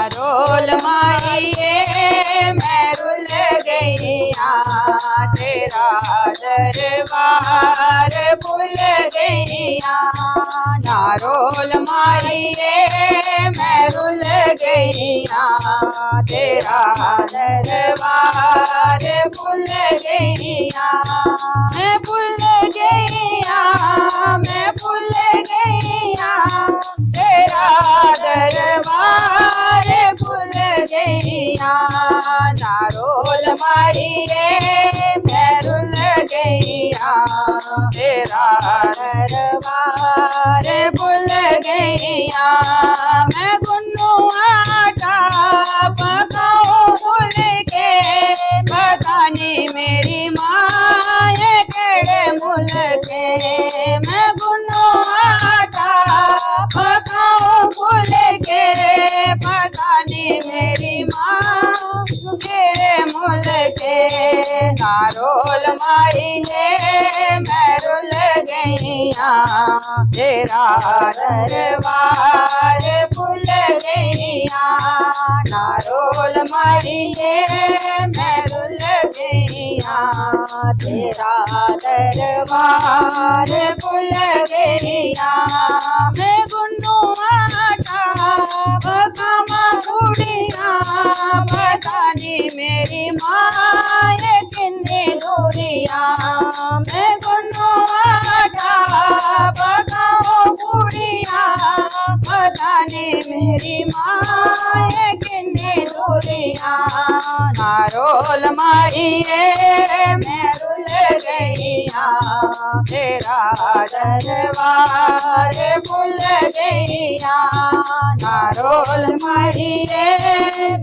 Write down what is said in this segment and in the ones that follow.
Role मारिए मैं rule गईया, तेरा दरबार भूल गईया। ना रोल मारिए मैं रुल गईया, तेरा दरबार भूल गईया। मैं भूल गईया, मैं भूल गईया, तेरा दरबार भूल गईया। ना रोल मारिए मैं रुल गईया, तेरा दरबार भूल गईया। मैं गुन्नू आटा पकाऊं भूल के, पता नहीं मेरी माँ ये केड़े मुल्क के। मैं गुन्नू आटा पकाऊं भूल के, पता नहीं मेरी माँ केड़े मुल्क के। ना रोल मारिए मैं रुल गईया, तेरा दरबार भूल गईया। ना रोल मारिए मैं रुल गईया, तेरा दरबार भूल गईया। मैं गुन्नू आटा पकावा कुड़िया, पता नहीं मेरी माँ ये किन्नी दूरिया। मैं गुन्नू आटा पकावा कुड़िया, पता नहीं मेरी माँ ये किन्नी दूरिया। ना रोल मारिए मैं रुल गईया, तेरा दरबार भूल गईया। ना रोल मारिए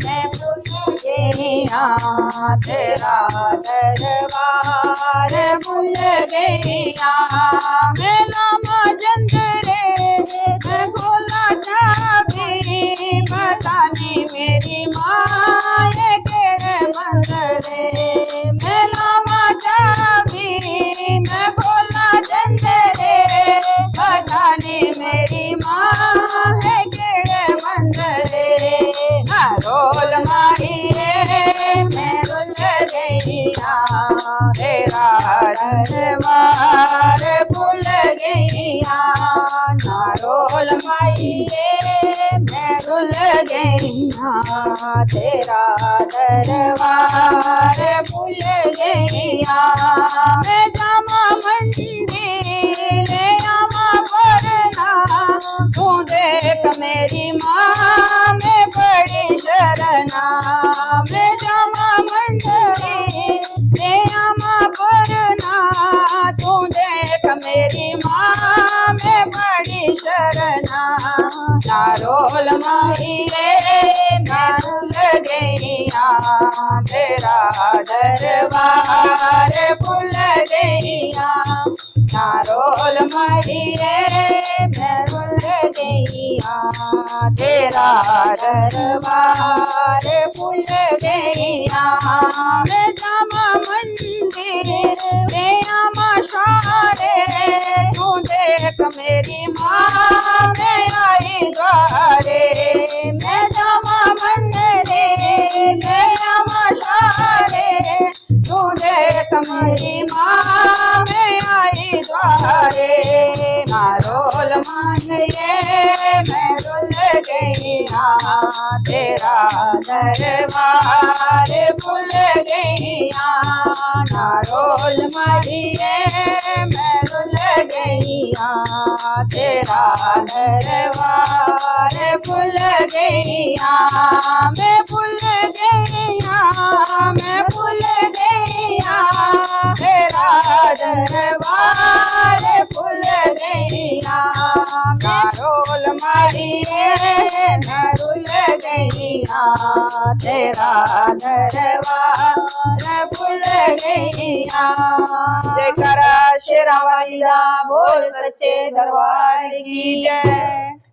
मैं रुल गईया, तेरा दरबार भूल गईया। मैं लामा जंदरे मैं भोला चाबी, पता नहीं मेरी माँ ये केड़े मंदरे। मैं लामा चाबी मैं भोला जंदरे, पता नहीं मेरी माँ है केड़े मंदरे। रोल मारिए मैं रुल गईया, तेरा दरबार भूल गईया। ना रोल मारिए मैं रुल गईया, तेरा दरबार भूल गईया। मैं जामा मंदिर आमा भरना, तू देख मेरी माँ में बड़ी शरणा। मैं जामा मंदिर आमा भरना, तू देख मेरी माँ में बड़ी शरणा। ना रोल मारिए मैं रुल गईया, तेरा दरबार भूल गईया। ना रोल मारिए मैं रुल गईया, तेरा दरबार भूल गईया। मैं जामा मंदिर में आमा सारे, तू देख मेरी माँ में आई द्वारे। मैं जामा मंदिर में आमा सारे, तू देख मेरी माँ में आई द्वारे। ना रोल मारिए मैं रुल गईया, तेरा दरबार भूल गईया। ना रोल मारिए मैं रुल गईया, तेरा दरबार भूल गईया। मैं भूल गईया, मैं भूल गईया, तेरा दरबार भूल गईया। ना रोल मारिए मैं रुल गईया, तेरा दरबार भूल गईया। जयकारा शेरा वाली दा बोल सच्चे दरबार की जय।